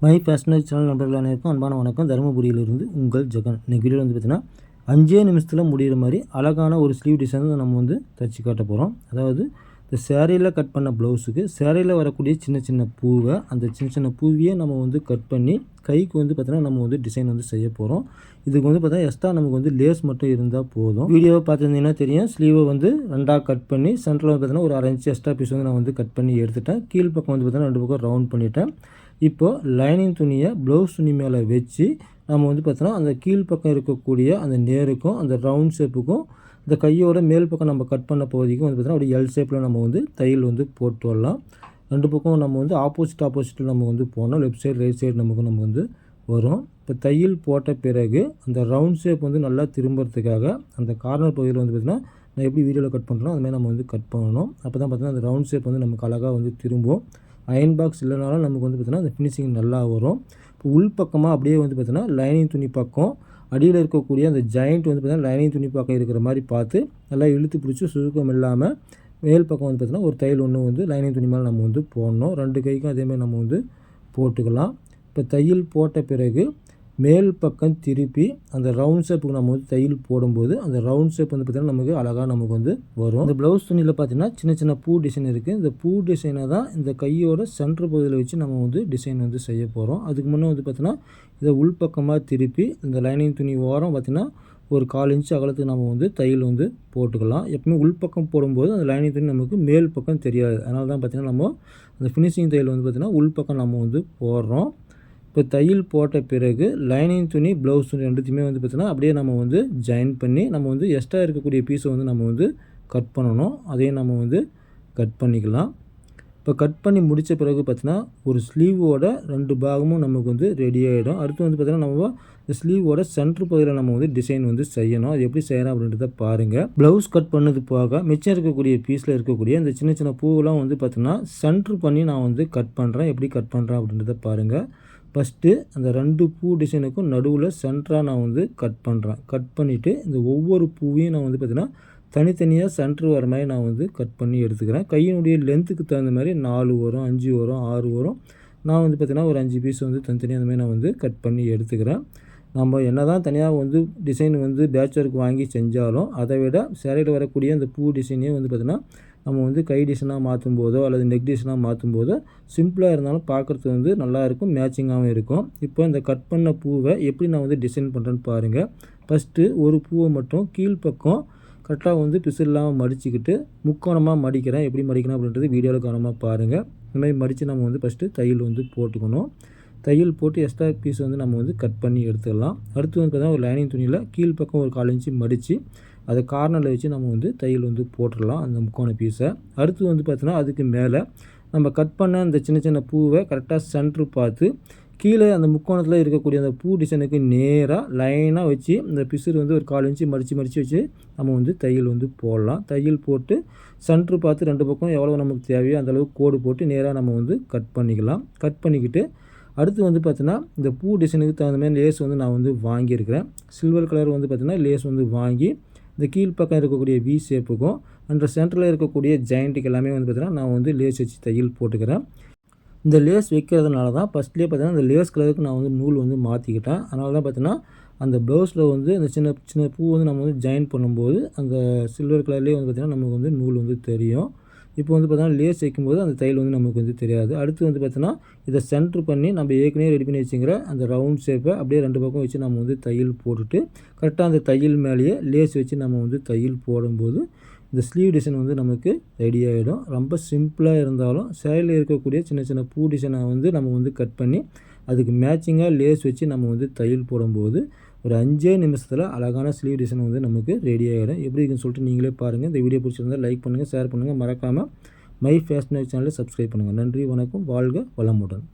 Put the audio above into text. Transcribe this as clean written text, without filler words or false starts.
My ஃபேஷனரி channel நண்பர்கள் அனைவருக்கும் அன்பான வணக்கம். தருமபுரியிலிருந்து உங்கள் ஜெகன். இன்றைக்கி வீடியோவில் பார்த்தீங்கன்னா 5 நிமிஷத்தில் முடிகிற மாதிரி அழகான ஒரு ஸ்லீவ் டிசைன் நம்ம தச்சு காட்ட போகிறோம். அதாவது இந்த சேரீயில் கட் பண்ண ப்ளவுஸுக்கு சேரீயில் வரக்கூடிய சின்ன சின்ன பூவை அந்த சின்ன சின்ன பூவியை நம்ம கட் பண்ணி கைக்கு பார்த்தீங்கன்னா நம்ம டிசைன் செய்ய போகிறோம். இதுக்கு பார்த்தீங்கன்னா எக்ஸ்ட்ரா நமக்கு லேஸ் மட்டும் இருந்தால் போதும். வீடியோவை பார்த்துருந்தீங்கன்னா தெரியும். ஸ்லீவை ரெண்டாக கட் பண்ணி சென்டரில் பார்த்தீங்கன்னா ஒரு 1/2 இன்ச் எக்ஸ்ட்ரா பீஸ் நான் கட் பண்ணி எடுத்துட்டேன். கீழ் பக்கம் பார்த்தீங்கன்னா 2 பக்கம் ரவுண்ட் பண்ணிவிட்டேன். இப்போது லைனிங் துணியை ப்ளவுஸ் துணி மேலே வச்சு நம்ம பார்த்தோன்னா அந்த கீழ்ப்பக்கம் இருக்கக்கூடிய அந்த நேருக்கும் அந்த ரவுண்ட் ஷேப்புக்கும் இந்த கையோட மேல் பக்கம் நம்ம கட் பண்ண பகுதிக்கும் பார்த்தோன்னா அப்படியே எல் ஷேப்பில் நம்ம தையல் போட்டு வரலாம். 2 பக்கம் நம்ம ஆப்போசிட்டில் நம்ம போனோம். லெஃப்ட் சைடு ரைட் சைடு நம்ம வரும். இப்போ தையல் போட்ட பிறகு அந்த ரவுண்ட் ஷேப் நல்லா திரும்புறதுக்காக அந்த கார்னர் பகுதியில் பார்த்திங்கன்னா நான் எப்படி வீடியோவில் கட் பண்ணுறோம் அதுமாதிரி நம்ம கட் பண்ணணும். அப்போ தான் பார்த்தீங்கன்னா அந்த ரவுண்ட் ஷேப் நமக்கு அழகாக திரும்பும். அயன் பாக்ஸ் இல்லைனாலும் நமக்கு பார்த்தீங்கன்னா அந்த ஃபினிஷிங் நல்லா வரும். இப்போ உள் பக்கமாக அப்படியே பார்த்தீங்கன்னா லைனிங் துணி பக்கம் அடியில் இருக்கக்கூடிய அந்த ஜாயிண்ட் பார்த்தீங்கன்னா லைனிங் துணி பக்கம் இருக்கிற மாதிரி பார்த்து நல்லா இழுத்து பிடிச்சி சுருக்கம் இல்லாமல் மேல் பக்கம் பார்த்தீங்கன்னா ஒரு தையல் ஒன்று லைனிங் துணி மேலே நம்ம போடணும். 2 கைக்கும் அதேமாதிரி நம்ம போட்டுக்கலாம். இப்போ தையல் போட்ட பிறகு மேல் பக்கம் திருப்பி அந்த ரவுண்ட் ஷேப்புக்கு நம்ம தையல் போடும்போது அந்த ரவுண்ட் ஷேப் பார்த்திங்கன்னா நமக்கு அழகாக நமக்கு வரும். இந்த ப்ளவுஸ் துணியில் பார்த்திங்கன்னா சின்ன சின்ன பூ டிசைன் இருக்குது. இந்த பூ டிசைனை தான் இந்த கையோட சென்டர் பகுதியில் வச்சு நம்ம டிசைன் செய்ய போகிறோம். அதுக்கு முன்னே பார்த்திங்கன்னா இதை உள்பக்கமாக திருப்பி இந்த லைனிங் துணி ஓரம் பார்த்திங்கன்னா ஒரு 1/4 இன்ச் அகலத்துக்கு நம்ம தையல் போட்டுக்கலாம். எப்பவுமே உள்பக்கம் போடும்போது அந்த லைனிங் துணி நமக்கு மேல் பக்கம் தெரியாது. அதனால தான் பார்த்திங்கன்னா நம்ம அந்த ஃபினிஷிங் தையல் பார்த்திங்கன்னா உள்பக்கம் நம்ம போடுறோம். இப்போ தையல் போட்ட பிறகு லைனிங் துணி ப்ளவுஸ் துணி ரெண்டுத்தையுமே பார்த்திங்கன்னா அப்படியே நம்ம ஜாயின் பண்ணி நம்ம எக்ஸ்ட்ரா இருக்கக்கூடிய பீஸை நம்ம கட் பண்ணணும். அதையும் நம்ம கட் பண்ணிக்கலாம். இப்போ கட் பண்ணி முடித்த பிறகு பார்த்திங்கன்னா ஒரு ஸ்லீவோட 2 பாகமும் நமக்கு ரெடி ஆகிடும். அடுத்து பார்த்திங்கன்னா நம்ம இந்த ஸ்லீவோட சென்ட்ரு பகுதியில் நம்ம டிசைன் செய்யணும். அது எப்படி செய்யணும் அப்படின்றத பாருங்கள். ப்ளவுஸ் கட் பண்ணது போக மிச்சம் இருக்கக்கூடிய பீஸில் இருக்கக்கூடிய இந்த சின்ன சின்ன பூவெல்லாம் பார்த்திங்கன்னா சென்ட்ரு பண்ணி நான் கட் பண்ணுறேன். எப்படி கட் பண்ணுறேன் அப்படின்றத பாருங்கள். ஃபஸ்ட்டு அந்த 2 பூ டிசைனுக்கும் நடுவில் சென்டராக நான் கட் பண்ணுறேன். கட் பண்ணிவிட்டு இந்த ஒவ்வொரு பூவையும் நான் பார்த்திங்கன்னா தனித்தனியாக சென்ட்ரு வர மாதிரி நான் கட் பண்ணி எடுத்துக்கிறேன். கையினுடைய லென்த்துக்கு தகுந்த மாதிரி 4 வரும், 5 வரும், 6 வரும். நான் பார்த்திங்கன்னா ஒரு 5 பீஸ் தனித்தனியாக அந்த மாதிரி நான் கட் பண்ணி எடுத்துக்கிறேன். நம்ம என்ன தான் தனியாக டிசைன் பேட்ச் ஒர்க் வாங்கி செஞ்சாலும் அதை விட சேலையில் வரக்கூடிய அந்த பூ டிசைனையும் பார்த்திங்கன்னா நம்ம கை டிசைனாக மாற்றும் போதோ அல்லது நெக் டிசைனாக மாற்றும் போதோ சிம்பிளாக இருந்தாலும் பார்க்குறது நல்லாயிருக்கும், மேட்சிங்காகவும் இருக்கும். இப்போ இந்த கட் பண்ண பூவை எப்படி நான் டிசைன் பண்ணுறேன்னு பாருங்கள். ஃபஸ்ட்டு ஒரு பூவை மட்டும் கீழ்ப்பக்கம் கரெக்டாக பிசு இல்லாமல் மடிச்சுக்கிட்டு முக்கோணமாக மடிக்கிறேன். எப்படி மடிக்கணும் அப்படின்றது வீடியோவில் கவனமாக பாருங்கள். இந்த மாதிரி மடித்து நம்ம ஃபஸ்ட்டு தையல் போட்டுக்கணும். தையல் போட்டு எக்ஸ்ட்ரா பீஸ் நம்ம கட் பண்ணி எடுத்துக்கலாம். அடுத்து பார்த்தீங்கன்னா ஒரு லைனிங் துணியில் கீழ்ப்பக்கம் ஒரு 1/4 இன்ச்சு மடித்து அதை கார்னரில் வச்சு நம்ம தையல் போட்டுடலாம் அந்த முக்கோண பீஸை. அடுத்து பார்த்தீங்கன்னா அதுக்கு மேலே நம்ம கட் பண்ண அந்த சின்ன சின்ன பூவை கரெக்டாக சென்ட்ரு பார்த்து கீழே அந்த முக்கோணத்தில் இருக்கக்கூடிய அந்த பூ டிசைனுக்கு நேராக லைனாக வச்சு இந்த பிசுறு ஒரு 1/4 இன்ச்சு மடித்து வச்சு நம்ம தையல் போடலாம். தையல் போட்டு சென்ட்ரு பார்த்து 2 பக்கம் எவ்வளோ நமக்கு தேவையோ அந்தளவுக்கு கோடு போட்டு நேராக நம்ம கட் பண்ணிக்கலாம். கட் பண்ணிக்கிட்டு அடுத்து பார்த்தீங்கன்னா இந்த பூ டிசைனுக்கு தகுந்த மாதிரி லேஸ் நான் வாங்கியிருக்கிறேன். சில்வர் கலர் பார்த்திங்கன்னா லேஸ் வாங்கி இந்த கீழ்ப்பக்கம் இருக்கக்கூடிய வி ஷேப்புக்கும் அந்த சென்டரில் இருக்கக்கூடிய ஜாயிண்ட்டுக்கு எல்லாமே பார்த்திங்கன்னா நான் லேஸ் வச்சு தையல் போட்டுக்கிறேன். இந்த லேஸ் வைக்கிறதுனால தான் ஃபஸ்ட்லேயே பார்த்திங்கன்னா இந்த லேஸ் கலருக்கு நான் நூல் மாற்றிக்கிட்டேன். அதனால தான் பார்த்திங்கன்னா அந்த ப்ளவுஸில் அந்த சின்ன சின்ன பூ நம்ம ஜாயின் பண்ணும்போது அந்த சில்வர் கலர்லேயே பார்த்திங்கன்னா நமக்கு நூல் தெரியும். இப்போ பார்த்தீங்கன்னா லேஸ் வைக்கும்போது அந்த தையல் நமக்கு தெரியாது. அடுத்து பார்த்தீங்கன்னா இதை சென்ட்ரு பண்ணி நம்ம ஏற்கனவே ரெடி பண்ணி வச்சுங்கிற அந்த ரவுண்ட் ஷேப்பை அப்படியே 2 பக்கம் வச்சு நம்ம தையல் போட்டுட்டு கரெக்டாக அந்த தையல் மேலேயே லேஸ் வச்சு நம்ம தையல் போடும்போது இந்த ஸ்லீவ் டிசைன் நமக்கு ரெடி ஆகிடும். ரொம்ப சிம்பிளாக இருந்தாலும் சேலையில் இருக்கக்கூடிய சின்ன சின்ன பூ டிசைனை நம்ம கட் பண்ணி அதுக்கு மேட்சிங்காக லேஸ் வச்சு நம்ம தையல் போடும்போது ஒரு 5 நிமிஷத்தில் அழகான ஸ்லீவ் டிசைன் நமக்கு ரெடி ஆகிடும். எப்படி இருக்குன்னு சொல்லிட்டு நீங்களே பாருங்கள். இந்த வீடியோ பிடிச்சிருந்தால் லைக் பண்ணுங்கள், ஷேர் பண்ணுங்கள். மறக்காமல் மை ஃபேஷனரி சேனலை சப்ஸ்கிரைப் பண்ணுங்கள். நன்றி, வணக்கம், வாழ்க வளமுடன்.